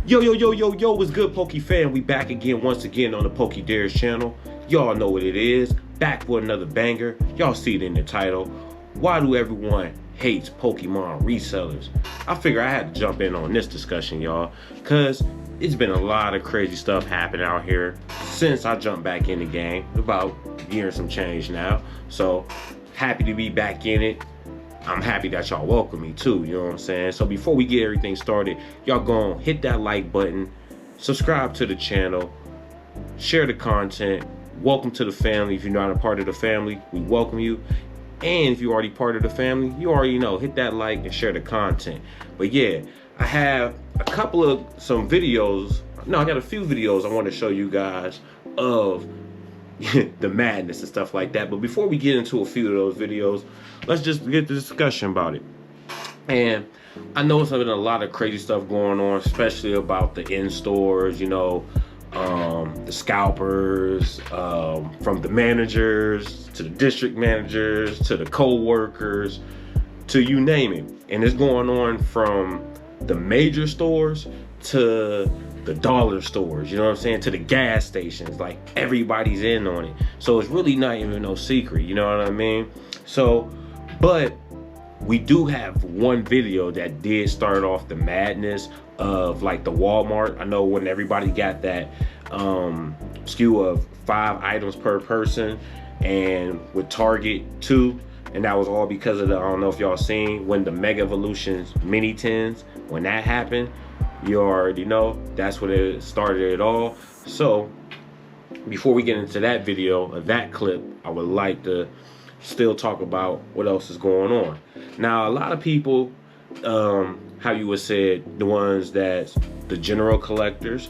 Yo, what's good, Poke fan? We back again, once again, on the Poke Dares channel. Y'all know what it is. Back with another banger. Y'all see it in the title. Why do everyone hates Pokemon resellers? I figure I had to jump in on this discussion, y'all, because it's been a lot of crazy stuff happening out here since I jumped back in the game. About a year and some change now. So, happy to be back in it. I'm happy that y'all welcome me too, you know what I'm saying? So before we get everything started, y'all go on, hit that like button, subscribe to the channel, share the content. Welcome to the family. If you're not a part of the family, we welcome you. And if you're already part of the family, you already know, hit that like and share the content. But yeah, I have a few videos I want to show you guys of the madness and stuff like that. But before we get into a few of those videos, let's just get the discussion about it. And I know there's been a lot of crazy stuff going on, especially about the in-stores, you know, the scalpers, from the managers to the district managers to the co-workers to you name it. And it's going on from the major stores to the dollar stores, you know what I'm saying, to the gas stations. Like, everybody's in on it. So it's really not even no secret, you know what I mean? So, but we do have one video that did start off the madness of like the Walmart. I know when everybody got that SKU of 5 items per person, and with Target 2, and that was all because of the, I don't know if y'all seen when the Mega Evolutions mini tins, when that happened, you already know that's what it started it all. So before we get into that video or that clip, I would like to still talk about what else is going on. Now, a lot of people, how you would say, the ones that's the general collectors,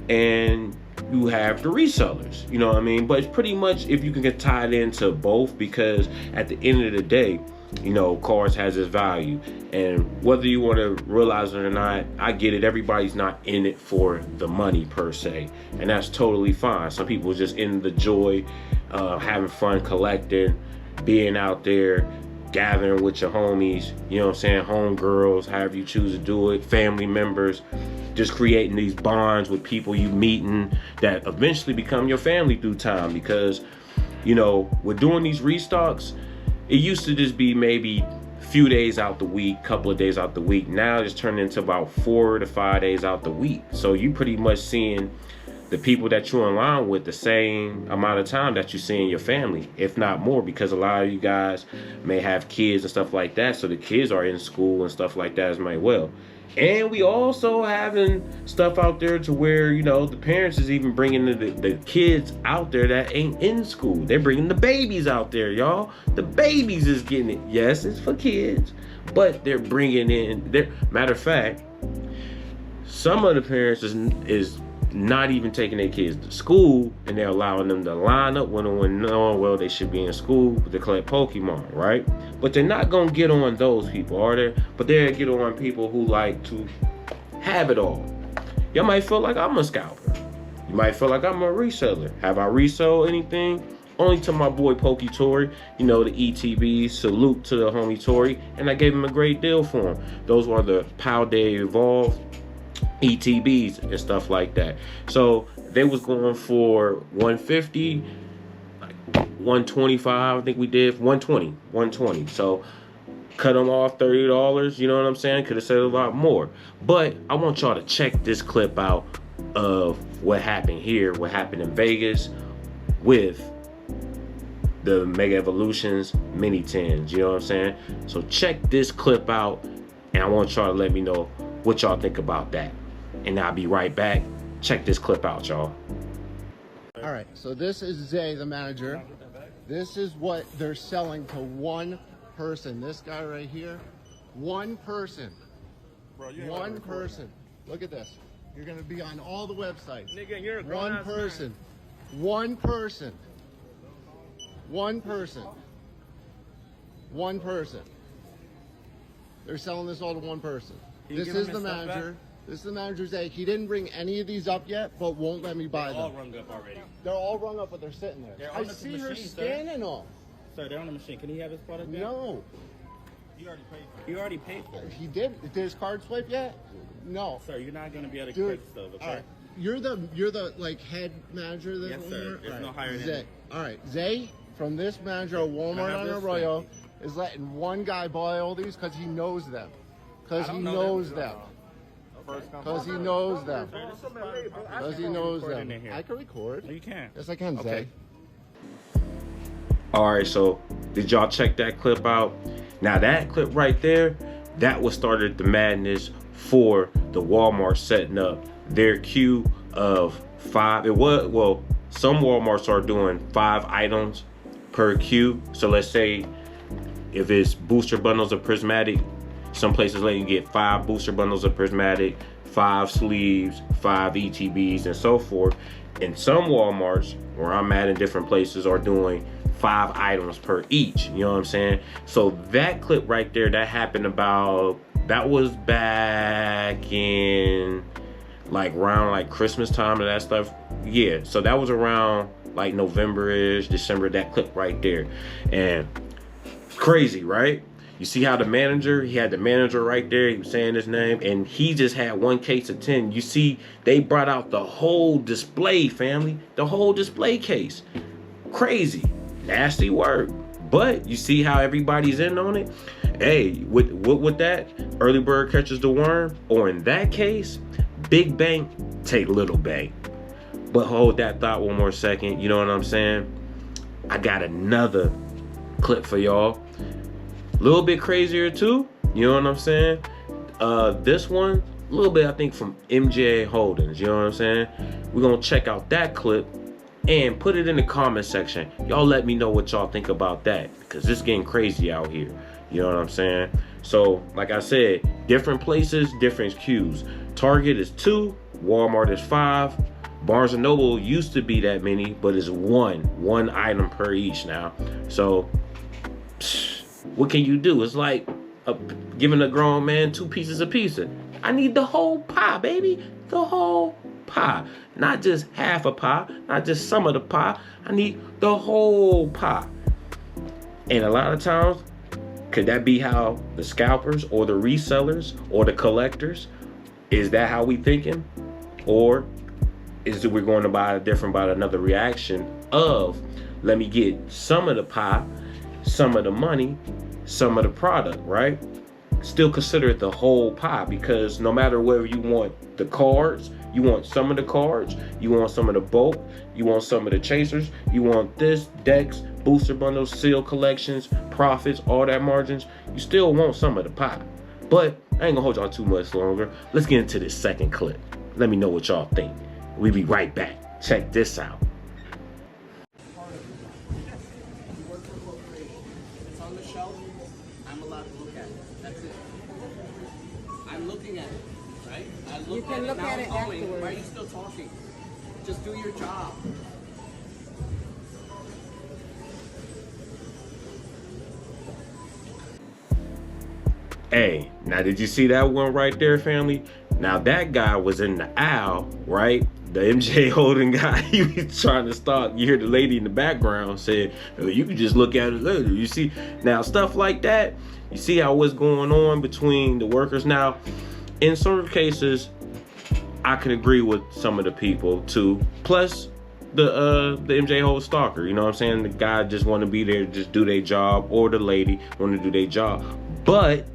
and you have the resellers, you know what I mean? But it's pretty much, if you can get tied into both, because at the end of the day, you know, cards has its value, and whether you want to realize it or not, I get it. Everybody's not in it for the money per se, and that's totally fine. Some people just in the joy, having fun collecting, being out there, gathering with your homies, you know what I'm saying, homegirls, however you choose to do it, family members, just creating these bonds with people you meeting that eventually become your family through time. Because, you know, with doing these restocks, it used to just be maybe a few days out the week, couple of days out the week. Now it's turned into about 4 to 5 days out the week. So you pretty much seeing the people that you're in line with the same amount of time that you see in your family, if not more, because a lot of you guys may have kids and stuff like that. So the kids are in school and stuff like that as well. And we also having stuff out there to where, you know, the parents is even bringing the kids out there that ain't in school. They're bringing the babies out there, y'all. The babies is getting it. Yes, it's for kids, but they're bringing in their, matter of fact, some of the parents is not even taking their kids to school, and they're allowing them to line up when knowing well they should be in school to collect Pokemon, right? But they're not gonna get on those people, are they? But they'll get on people who like to have it all. Y'all might feel like I'm a scalper. You might feel like I'm a reseller. Have I resold anything? Only to my boy Poke Tori, you know, the ETB. Salute to the homie Tori, and I gave him a great deal for him. Those were the Pow Day Evolve ETBs and stuff like that. So they was going for 150, like 125, I think we did 120. So cut them off $30, you know what I'm saying? Could have said a lot more. But I want y'all to check this clip out of what happened here, what happened in Vegas with the Mega Evolutions mini tins, you know what I'm saying? So check this clip out, and I want y'all to let me know what y'all think about that. And I'll be right back. Check this clip out, y'all. All right, so this is Zay, the manager. This is what they're selling to one person. This guy right here, one person. One person. Look at this. You're gonna be on all the websites. Nigga, you're a one person. One person. One person. One person. They're selling this all to one person. This is the manager. This is the manager's egg. He didn't bring any of these up yet, but won't let me buy them. They're all rung up already. They're all rung up, but they're sitting there. They're I on the see her machine, scanning them. Sir, they're on the machine. Can he have his product back? No. You already paid for it. He did. Did his card swipe yet? No. Sir, you're not going to be able to Dude, correct stuff, okay? all right. You're the like head manager of this Yes, sir. Walmart? There's All no right. higher than Zay. me. All right. Zay, from this manager of Walmart have on this Arroyo, is letting one guy buy all these because he knows them. Because he knows them. Because he knows them. Because he knows them. I can record. No, you can. Yes, I can, Okay. Zay. All right, so did y'all check that clip out? Now that clip right there, that was started the madness for the Walmart setting up their queue of 5. It was, well, some Walmarts are doing 5 items per queue. So let's say if it's booster bundles of prismatic, some places let you get 5 booster bundles of prismatic, 5 sleeves, 5 ETBs, and so forth. And some Walmarts, where I'm at in different places, are doing 5 items per each. You know what I'm saying? So that clip right there, that happened that was back in like around like Christmas time and that stuff. Yeah, so that was around like November-ish, December, that clip right there. And crazy, right? You see how he had the manager right there, he was saying his name, and he just had one case of 10. You see, they brought out the whole display, family, the whole display case. Crazy, nasty work. But you see how everybody's in on it? Hey, with that, early bird catches the worm, or in that case, big bank take little bank. But hold that thought one more second, you know what I'm saying? I got another clip for y'all. A little bit crazier too, you know what I'm saying? This one, a little bit, I think, from MJ Holdings, you know what I'm saying? We're gonna check out that clip and put it in the comment section. Y'all let me know what y'all think about that, because it's getting crazy out here, you know what I'm saying? So, like I said, different places, different queues. Target is 2, Walmart is 5, Barnes & Noble used to be that many, but it's one item per each now. So, what can you do? It's like giving a grown man 2 pieces of pizza. I need the whole pie, baby. The whole pie. Not just half a pie, not just some of the pie. I need the whole pie. And a lot of times, could that be how the scalpers or the resellers or the collectors, is that how we thinking? Or is it we're going to buy another reaction of, let me get some of the pie, some of the money, some of the product, right? Still consider it the whole pie, because no matter whether you want the cards, you want some of the cards, you want some of the bulk, you want some of the chasers, you want this, decks, booster bundles, seal collections, profits, all that margins, you still want some of the pie. But I ain't gonna hold y'all too much longer. Let's get into this second clip. Let me know what y'all think. We'll be right back. Check this out. It's on the shelf. I'm allowed to look at it. That's it. I'm looking at it, right? You can look at it afterwards. Why are you still talking? Just do your job. Hey, now did you see that one right there, family? Now that guy was in the aisle, right? The MJ Holding guy, he was trying to stop. You hear the lady in the background said, oh, you can just look at it later. You see, now stuff like that, you see how what's going on between the workers. Now, in certain cases, I can agree with some of the people too. Plus, the MJ Hold stalker, you know what I'm saying? The guy just want to be there, just do their job, or the lady want to do their job. But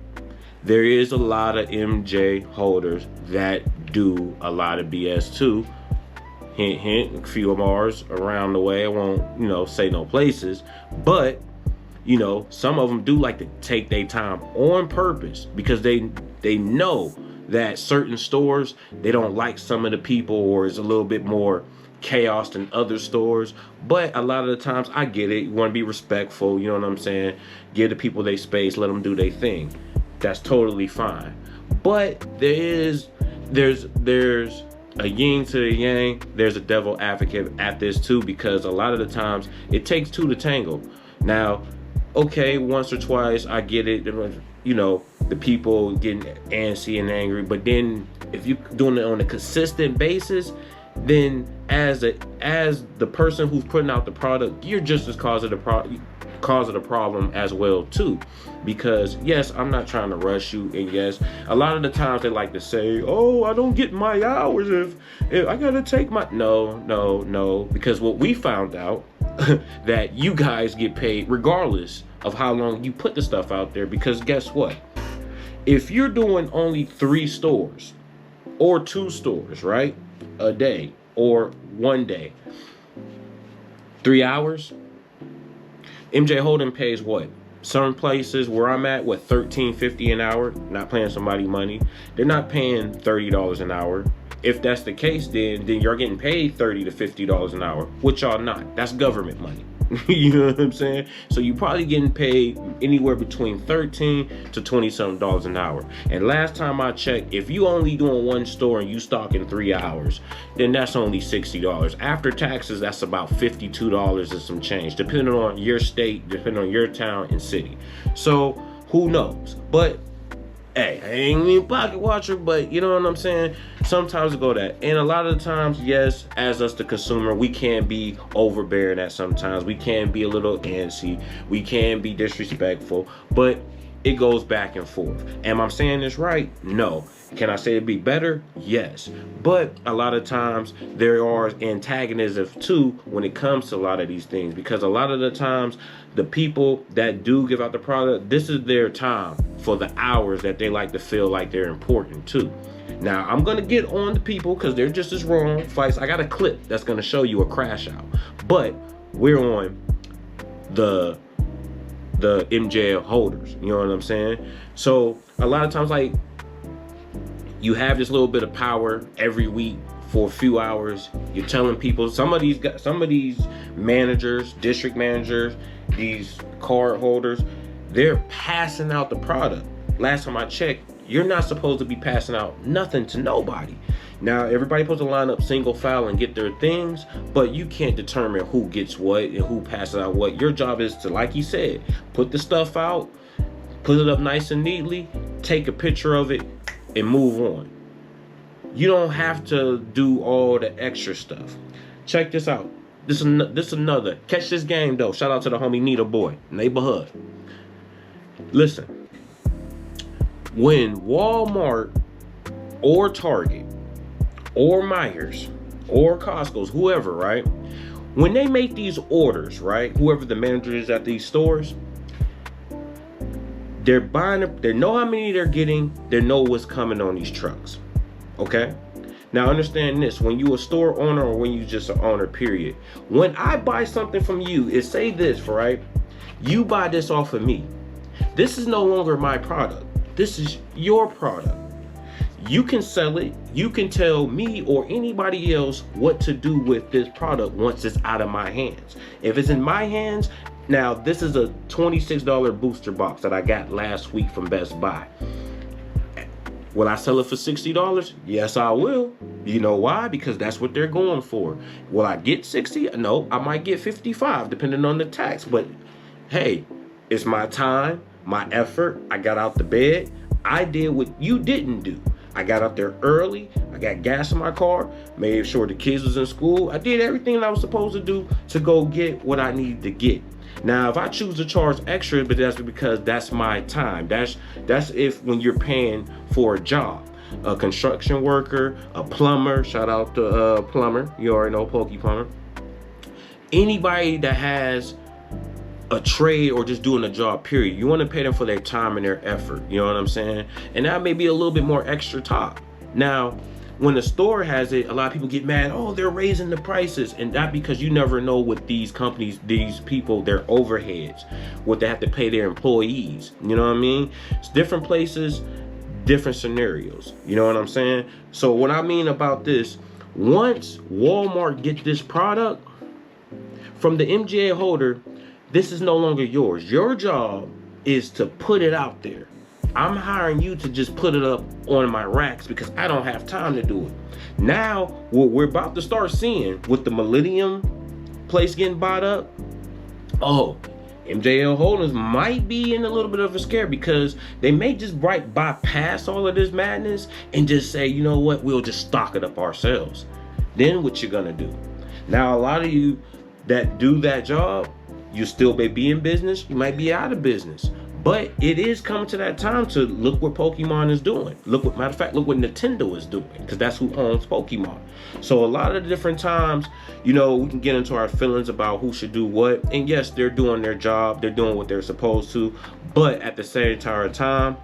there is a lot of MJ holders that do a lot of BS too. Hint, hint, a few of ours around the way. I won't, say no places. But, some of them do like to take their time on purpose, because they know that certain stores, they don't like some of the people, or it's a little bit more chaos than other stores. But a lot of the times, I get it. You want to be respectful, you know what I'm saying? Give the people their space, let them do their thing. That's totally fine. But there's a yin to the yang. There's a devil advocate at this too, because a lot of the times it takes 2 to tango. Now, okay, once or twice I get it, the people getting antsy and angry, but then if you're doing it on a consistent basis, then as the person who's putting out the product, you're just as causing a problem as well too. Because yes, I'm not trying to rush you, and yes, a lot of the times they like to say, oh, I don't get my hours if I gotta take my, no, because what we found out that you guys get paid regardless of how long you put the stuff out there. Because guess what, if you're doing only 3 stores or 2 stores, right, a day or 1 day, 3 hours, MJ Holden pays what? Some places where I'm at, what, $13.50 an hour? Not paying somebody money. They're not paying $30 an hour. If that's the case, then you're getting paid $30 to $50 an hour, which y'all not. That's government money. You know what I'm saying? So you're probably getting paid anywhere between $13 to $20-something an hour. And last time I checked, if you only doing 1 store and you stock in 3 hours, then that's only $60. After taxes, that's about $52 and some change, depending on your state, depending on your town and city. So who knows? But hey, I ain't even pocket watcher, but you know what I'm saying? Sometimes it go that. And a lot of the times, yes, as us the consumer, we can be overbearing at sometimes. We can be a little antsy. We can be disrespectful, but it goes back and forth. Am I saying this right? No. Can I say it'd be better? Yes. But a lot of times there are antagonisms too when it comes to a lot of these things, because a lot of the times the people that do give out the product, this is their time for the hours that they like to feel like they're important too. Now I'm gonna get on the people because they're just as wrong. Fights. I got a clip that's gonna show you a crash out, but we're on the MJ holders. You know what I'm saying? So a lot of times, like, you have this little bit of power every week for a few hours. You're telling people, some of these managers, district managers, these card holders, they're passing out the product. Last time I checked, you're not supposed to be passing out nothing to nobody. Now, everybody supposed to line up single file and get their things, but you can't determine who gets what and who passes out what. Your job is to, like you said, put the stuff out, put it up nice and neatly, take a picture of it, and move on. You don't have to do all the extra stuff. Check this out. This is another. Catch this game though. Shout out to the homie Nita Boy, neighborhood. Listen, when Walmart or Target or Myers or Costco's, whoever, right? When they make these orders, right? Whoever the manager is at these stores, they're buying, they know how many they're getting, they know what's coming on these trucks. Okay? Now understand this, when you a store owner or when you just an owner, period. When I buy something from you, it say this, right? You buy this off of me. This is no longer my product. This is your product. You can sell it. You can tell me or anybody else what to do with this product once it's out of my hands. If it's in my hands, now this is a $26 booster box that I got last week from Best Buy. Will I sell it for $60? Yes, I will. You know why? Because that's what they're going for. Will I get 60? No, I might get 55 depending on the tax. But hey, it's my time, my effort. I got out the bed. I did what you didn't do. I got out there early. I got gas in my car, made sure the kids was in school. I did everything that I was supposed to do to go get what I needed to get. Now, if I choose to charge extra, but that's because that's my time. That's if when you're paying for a job. A construction worker, a plumber, shout out to plumber. You already know Pokey Plumber. Anybody that has a trade or just doing a job, period. You want to pay them for their time and their effort. You know what I'm saying? And that may be a little bit more extra top. Now, when the store has it, a lot of people get mad. Oh, they're raising the prices. And that because you never know what these companies, these people, their overheads, what they have to pay their employees. You know what I mean? It's different places, different scenarios. You know what I'm saying? So what I mean about this, once Walmart get this product from the MGA holder, this is no longer yours. Your job is to put it out there. I'm hiring you to just put it up on my racks because I don't have time to do it. Now, what we're about to start seeing with the Millennium place getting bought up, oh, MJL Holdings might be in a little bit of a scare because they may just bypass all of this madness and just say, you know what, we'll just stock it up ourselves. Then what you're gonna do? Now, a lot of you that do that job, You still may be in business, you might be out of business. But it is coming to that time to look what Pokemon is doing. Look what, matter of fact, look what Nintendo is doing, because that's who owns Pokemon. So a lot of the different times, you know, we can get into our feelings about who should do what. And yes, they're doing their job, they're doing what they're supposed to. But at the same time,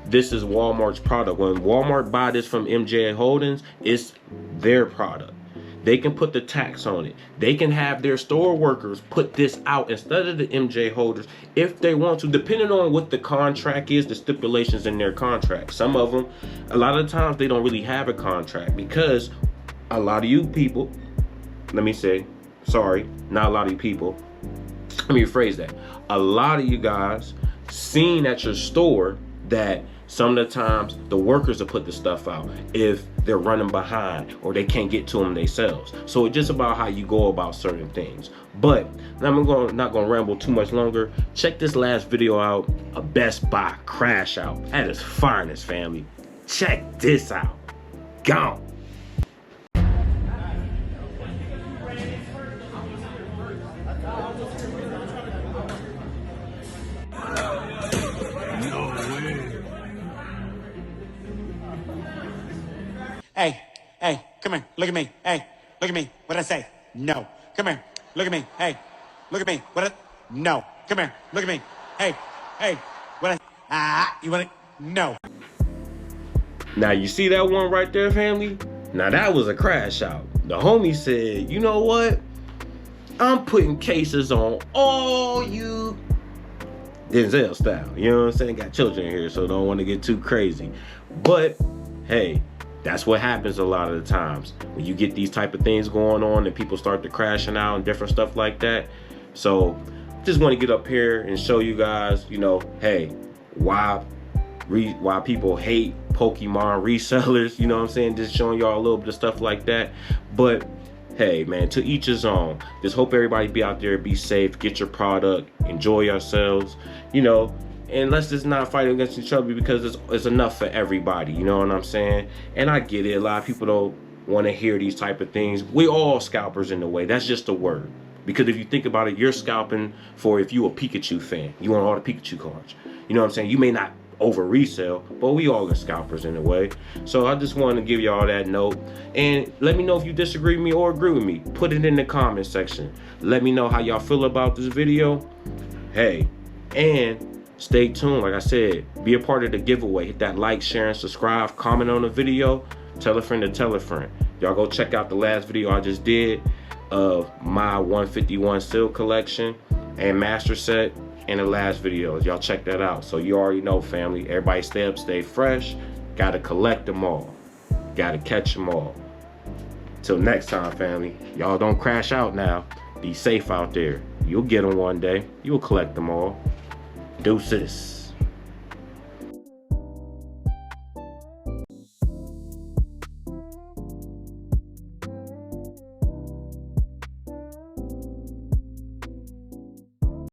this is Walmart's product. When Walmart buy this from MJ Holdings, it's their product. They can put the tax on it. They can have their store workers put this out instead of the MJ holders if they want to, depending on what the contract is, the stipulations in their contract. Some of them, a lot of times, they don't really have a contract because a lot of you people, let me say, sorry, not a lot of you people, let me rephrase that. A lot of you guys seen at your store that some of the times the workers will put the stuff out if they're running behind or they can't get to them themselves. So it's just about how you go about certain things. But I'm not gonna ramble too much longer. Check this last video out, a Best Buy crash out at its finest, family. Check this out. Gone. Hey, come here, look at me. Hey, look at me. What'd I say? No. Come here, look at me. Hey, look at me. No. Come here, look at me. Hey, what you want it? No. Now you see that one right there, family? Now that was a crash out. The homie said, you know what? I'm putting cases on all you Denzel style. You know what I'm saying? Got children here, so don't want to get too crazy. But hey, that's what happens a lot of the times when you get these type of things going on and people start to crashing out and different stuff like that. So just want to get up here and show you guys, you know, hey, why people hate Pokemon resellers, you know what I'm saying? Just showing y'all a little bit of stuff like that. But hey, man, to each his own. Just hope everybody be out there, be safe, get your product, enjoy yourselves, you know. And let's just not fight against each other because it's enough for everybody, you know what I'm saying? And I get it, a lot of people don't want to hear these type of things. We all scalpers in a way, that's just a word. Because if you think about it, you're scalping for if you a Pikachu fan, you want all the Pikachu cards. You know what I'm saying? You may not over resell, but we all are scalpers in a way. So I just wanted to give y'all that note. And let me know if you disagree with me or agree with me. Put it in the comment section. Let me know how y'all feel about this video. Hey, and stay tuned. Like I said, be a part of the giveaway. Hit that like, share, and subscribe. Comment on the video. Tell a friend to tell a friend. Y'all go check out the last video I just did of my 151 seal collection and master set in the last videos. Y'all check that out. So you already know, family. Everybody stay up, stay fresh. Gotta collect them all. Gotta catch them all. Till next time, family. Y'all don't crash out now. Be safe out there. You'll get them one day. You'll collect them all. Deuces.